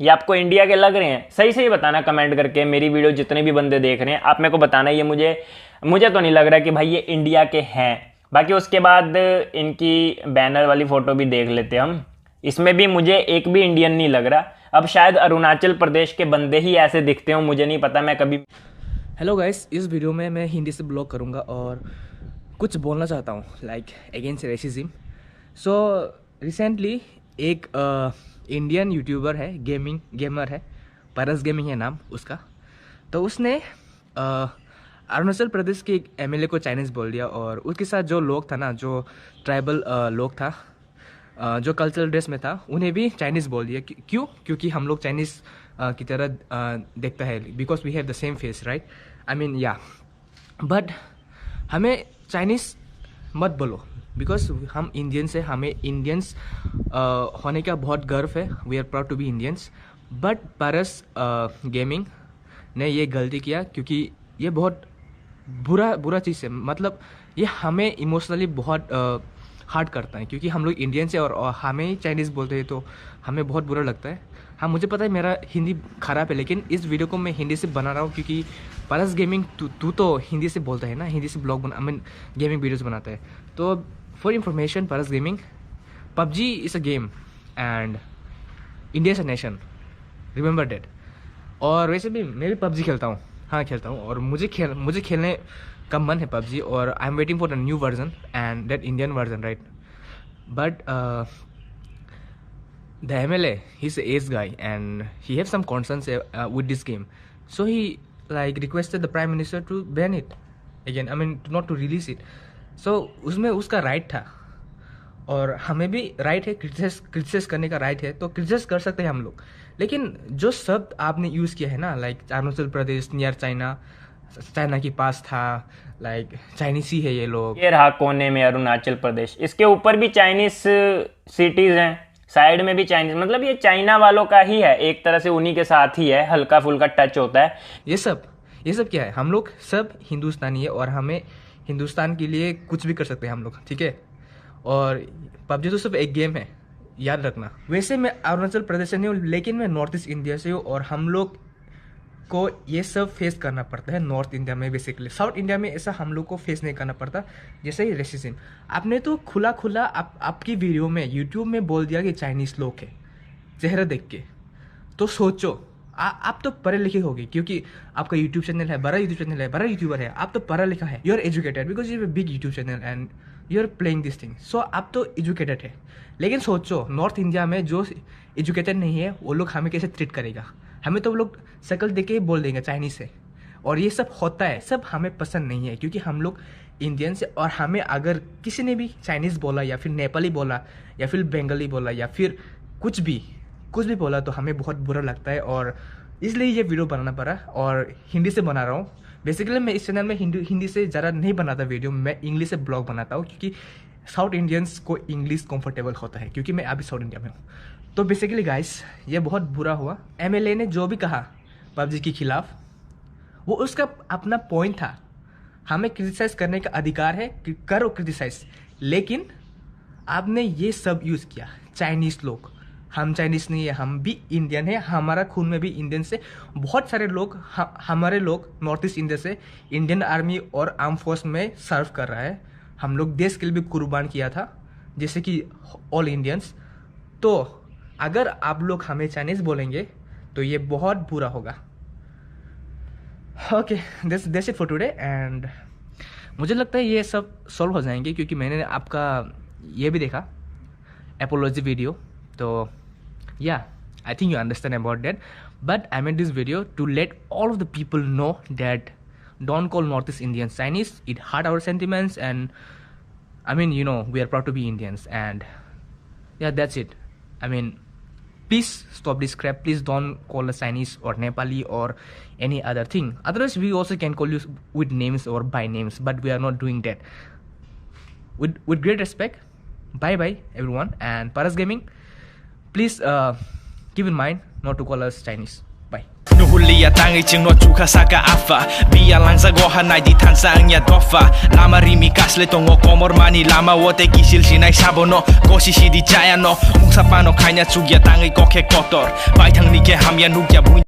ये आपको इंडिया के लग रहे हैं? सही सही बताना कमेंट करके। मेरी वीडियो जितने भी बंदे देख रहे हैं आप मेरे को बताना, ये मुझे तो नहीं लग रहा कि भाई ये इंडिया के हैं। बाकी उसके बाद इनकी बैनर वाली फ़ोटो भी देख लेते हम। इसमें भी मुझे एक भी इंडियन नहीं लग रहा। अब शायद अरुणाचल प्रदेश के बंदे ही ऐसे दिखते हो, मुझे नहीं पता, मैं कभी। हेलो गाइस, इस वीडियो में मैं हिंदी से ब्लॉग करूँगा और कुछ बोलना चाहता हूँ like against racism. So recently एक इंडियन यूट्यूबर है, गेमर है, परस गेमिंग है नाम उसका। तो उसने अरुणाचल प्रदेश के एक एमएलए को चाइनीज़ बोल दिया और उसके साथ जो लोग था ना, जो ट्राइबल लोग था, जो कल्चरल ड्रेस में था, उन्हें भी चाइनीज़ बोल दिया। क्यों? क्योंकि हम लोग चाइनीज़ की तरह देखता है, because we have the same face, right? I mean yeah, but हमें चाइनीज़ मत बोलो बिकॉज हम इंडियंस है, हमें इंडियंस होने का बहुत गर्व है। We are proud to be Indians. But Paras gaming ने ये गलती किया क्योंकि ये बहुत बुरा चीज़ है। मतलब ये हमें इमोशनली बहुत हार्ट करता है क्योंकि हम लोग इंडियंस है और हमें चाइनीज़ बोलते हैं तो हमें बहुत बुरा लगता है। हाँ, मुझे पता है मेरा हिंदी ख़राब है, लेकिन इस वीडियो को मैं हिंदी से बना रहा हूँ क्योंकि पारस गेमिंग तू तो हिंदी से बोलता है ना, हिंदी से blog I mean gaming videos बनाता है। तो for information, Paras gaming, PUBG is a game and India is a nation, remember that. और वैसे भी मैं भी पबजी खेलता हूँ, हाँ खेलता हूँ, और मुझे खेलने का मन है पबजी, और I am waiting for the new version and that Indian version, right? But the MLA, he's an ace guy and he has some concerns with this game. So he like requested the Prime Minister to ban it again. I mean, not to release it. So उसमें उसका right था और हमें भी right है, criticise करने का right है, तो क्रिटिसाइज कर सकते हैं हम लोग। लेकिन जो शब्द आपने यूज़ किया है ना, like Arunachal Pradesh near China के पास था, लाइक चाइनीज ही है ये लोग। ये रहा कोने में अरुणाचल प्रदेश, इसके ऊपर भी चाइनीज सिटीज हैं, साइड में भी चाइनीज, मतलब ये चाइना वालों का ही है एक तरह से, उन्हीं के साथ ही है, हल्का फुल्का टच होता है। ये सब क्या है? हम लोग सब हिंदुस्तानी है और हमें हिंदुस्तान के लिए कुछ भी कर सकते हैं हम लोग, ठीक है? और पबजी तो सिर्फ एक गेम है, याद रखना। वैसे मैं अरुणाचल प्रदेश से नहीं हूँ, लेकिन मैं नॉर्थ ईस्ट इंडिया से हूँ और हम लोग को ये सब फेस करना पड़ता है नॉर्थ इंडिया में। बेसिकली साउथ इंडिया में ऐसा हम लोग को फेस नहीं करना पड़ता, जैसे ही रेसिज्म। आपने तो खुला आपकी वीडियो में यूट्यूब में बोल दिया कि चाइनीज़ लोग है चेहरा देख के, तो सोचो आप तो पढ़े लिखे होगे क्योंकि आपका यूट्यूब चैनल है, बड़ा यूट्यूब चैनल है, बड़ा यूट्यूबर है, आप तो पढ़ा लिखा है, you are educated because you have big YouTube channel and you are playing this thing, so आप तो एजुकेटेड है। लेकिन सोचो नॉर्थ इंडिया में जो एजुकेटेड नहीं है वो लोग हमें कैसे ट्रीट करेगा? हमें तो वो लोग शक्ल देख के ही बोल देंगे चाइनीज़ है। और ये सब होता है, सब हमें पसंद नहीं है क्योंकि हम लोग इंडियन से, और हमें अगर किसी ने भी चाइनीज़ बोला या फिर नेपाली बोला या फिर बंगाली बोला या फिर कुछ भी बोला तो हमें बहुत बुरा लगता है, और इसलिए ये वीडियो बनाना पड़ा और हिंदी से बना रहा हूँ। बेसिकली मैं इस चैनल में हिंदी से ज़्यादा नहीं बनाता वीडियो, मैं इंग्लिश से ब्लॉग बनाता हूँ क्योंकि साउथ इंडियंस को इंग्लिश कंफर्टेबल होता है क्योंकि मैं अभी साउथ इंडिया में हूँ। तो बेसिकली गाइस, ये बहुत बुरा हुआ। एमएलए ने जो भी कहा पबजी के खिलाफ, वो उसका अपना पॉइंट था। हमें क्रिटिसाइज करने का अधिकार है, करो क्रिटिसाइज, लेकिन आपने ये सब यूज़ किया। चाइनीज़ लोग, हम चाइनीज़ नहीं है, हम भी इंडियन है, हमारा खून में भी इंडियन से बहुत सारे लोग, हमारे लोग नॉर्थ ईस्ट इंडिया से इंडियन आर्मी और आर्म फोर्स में सर्व कर रहा है। हम लोग देश के लिए भी कुर्बान किया था, जैसे कि ऑल इंडियंस। तो अगर आप लोग हमें चाइनीज़ बोलेंगे तो ये बहुत बुरा होगा। Okay, that's it for today and मुझे लगता है ये सब सॉल्व हो जाएंगे क्योंकि मैंने आपका ये भी देखा एपोलॉजी वीडियो। तो yeah, I think you understand about that, but I made this video to let all of the people know that don't call Northeast Indians Chinese. It hurt our sentiments, and I mean, you know, we are proud to be Indians, and yeah, that's it. I mean, please stop this crap. Please don't call us Chinese or Nepali or any other thing. Otherwise, we also can call you with names or by names, but we are not doing that. With great respect, bye bye everyone, and Paras Gaming, please keep in mind not to call us Chinese. Bye. nuhulia tangi chingno chuka saka afa bia langsa go hanai di tansang ya dofa lama rimi kasle tongo komor mani lama wote kisil sinai sabono kosi sidi jaya no mungsa pano kanya chugya tangi kokhe kotor bai thang ni ke hamya nugya